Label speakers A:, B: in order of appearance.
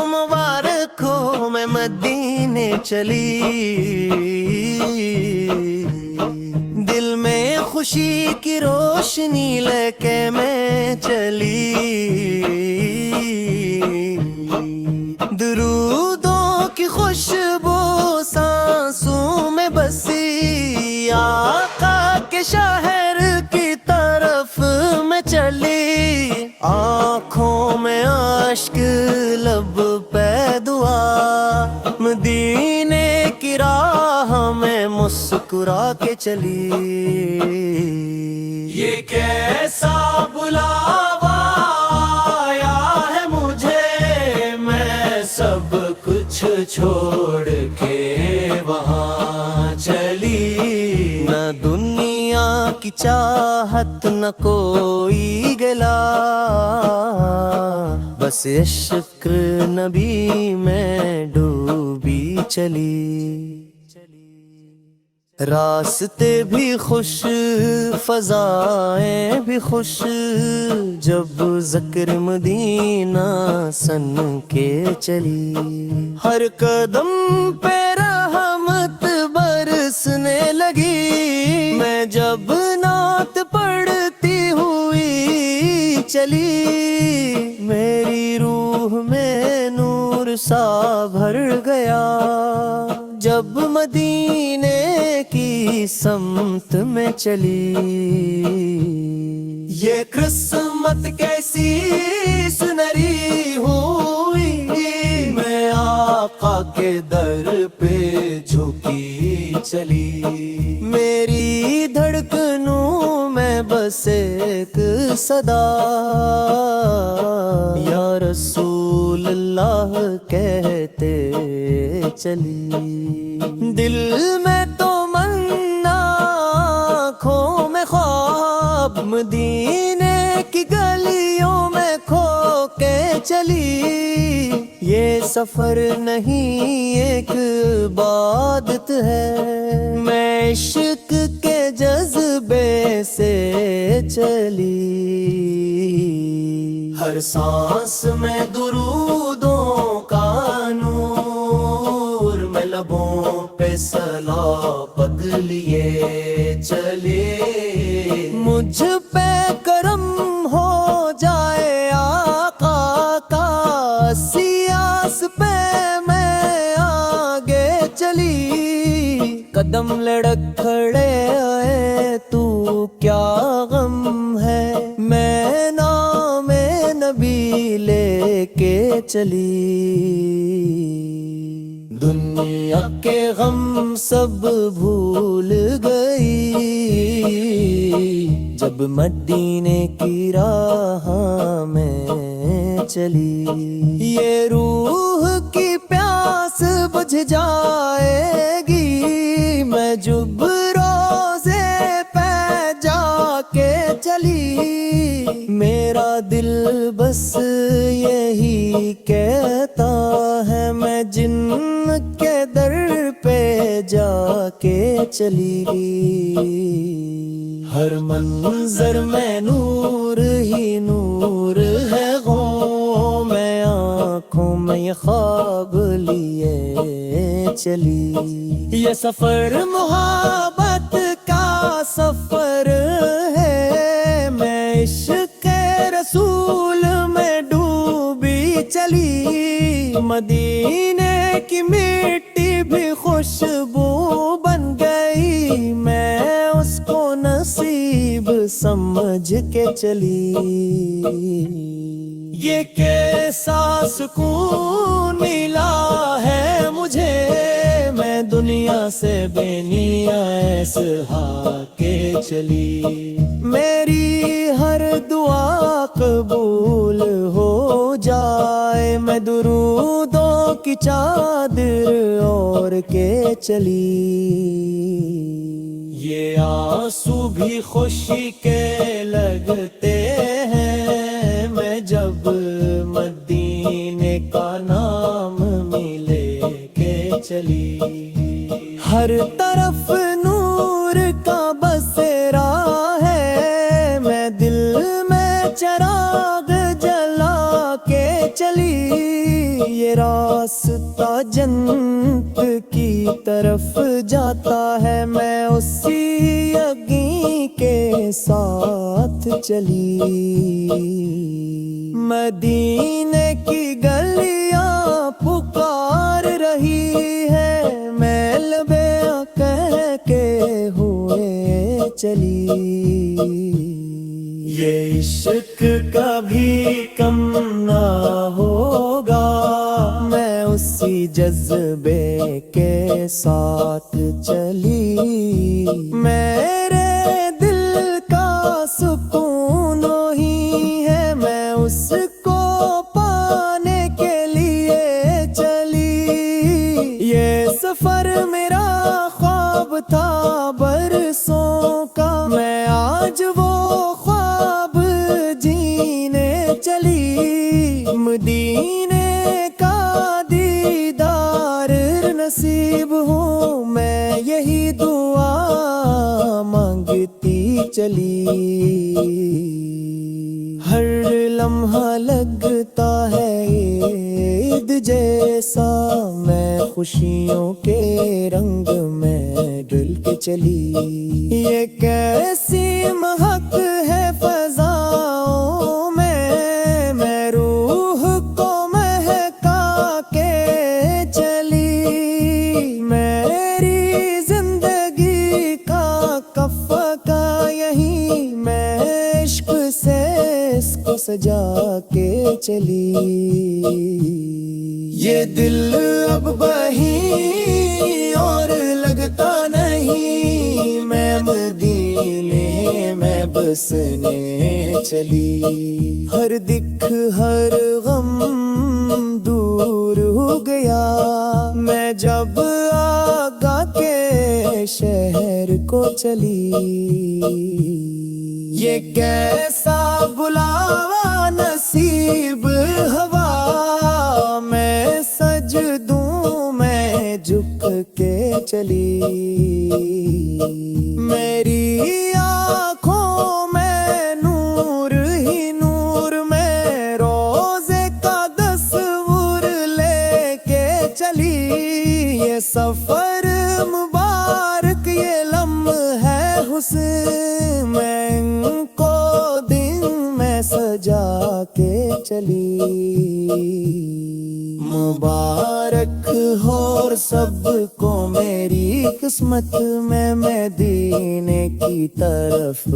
A: मुबारक हो मैं मदीने चली, दिल में खुशी की रोशनी लेके मैं चली। दुरूदों की खुशबू सांसों में बसी, आका के शहर की तरफ मैं चली। आँखों में आश्क लब पे दुआ, मदीने की राह में मुस्कुरा के चली। ये कैसा बुलावा आया है मुझे, मैं सब कुछ छोड़ के वहाँ चली। न दुनिया की चाहत न कोई गिला, बस इश्क नबी में डूबी चली। रास्ते भी खुश फजाएं भी खुश, जब ज़िक्र मदीना सन के चली। हर कदम पे रहमत बरसने लगी, मैं जब नात पढ़ती हुई चली। मेरी रूह में नूर सा भर गया, जब मदीने की समत में चली। ये किस्मत कैसी सुनहरी हुई, मैं आका के दर पे झुकी चली। मेरी धड़कनों में बस एक सदा, या रसूल अल्लाह कहते चली। दिल में तो मन्ना, आँखों में ख्वाब, मदीने की गलियों में खो के चली। ये सफर नहीं एक इबादत है, मैं इश्क के जज्बे से चली। हर सांस में दुरूदों का नूर, मैं लबों पे सलावत लिए चले। मुझ पे करम हो जाए आका का, सियास पे मैं आगे चली। कदम लड़क खड़े आए तू क्या गम है, मैं नामे नबी लेके चली। दुनिया के गम सब भूल गई, जब मदीने की राह में चली। ये रूह की प्यास बुझ जाएगी, मैं जुब रोज़े पे जाके चली। मेरा दिल बस यही कहता है, मैं जिनके दर पे जाके चली। हर मंजर में नूर ही नूर है गो, मैं आँखों में ये ख्वाब लिए चली। ये सफर मुहब्बत का सफर है, मैं इश्क़ रसूल में डूबी चली। मदीने की मिट्टी भी खुशबू बन गई, मैं उसको नसीब समझ के चली। ये कैसा सुकून मिला है मुझे, मैं दुनिया से बेनियास हाके चली। मेरी हर दुआ कबूल हो जाए, मैं दुरूदों की चादर ओढ़ के चली। ये आंसू भी खुशी के लगते हैं, मैं जब मदीने का नाम मिले के चली। हर तरफ नूर का बसेरा है, جنت کی طرف جاتا ہے، میں اسی یقین کے ساتھ چلی۔ مدینے کی گلیاں پکار رہی ہے، میں لبیک کہہ کے ہوئے چلی۔ یہ عشق کبھی کم نہ ہوگا، میں اسی جذبے کے ساتھ چلی۔ میرے دل کا سکون وہی ہے، میں اس کو پانے کے لیے چلی۔ یہ سفر میرا خواب تھا برسوں کا، میں آج وہ خواب جینے چلی۔ مدینے کا دیدار نصیب ہوں، میں یہی دعا مانگتی چلی۔ ہر لمحہ لگتا ہے عید جیسا، میں خوشیوں کے رنگ میں ڈل کے چلی۔ یہ کیسی مہک ہے فضاؤں میں روح کو مہکا کے چلی۔ میری زندگی کا کفہ کا یہی، میں عشق سے اس کو سجا کے چلی۔ یہ دل اب کہیں اور لگتا نہیں، میں مدینے میں بسنے چلی۔ ہر دکھ ہر غم دور ہو گیا، میں جب آگا کے شہر کو چلی۔ یہ کیسا بلاوا نصیب ہوا، میں سجدوں میں جھک کے چلی۔ میری آنکھوں میں نور ہی نور، میں روزے کا تصور لے کے چلی۔ یہ سفر مبارک، یہ لمحہ حسن، میں ان کو دن میں سجا کے چلی۔ مبارک ہو سب کو میری قسمت میں مدینے کی طرف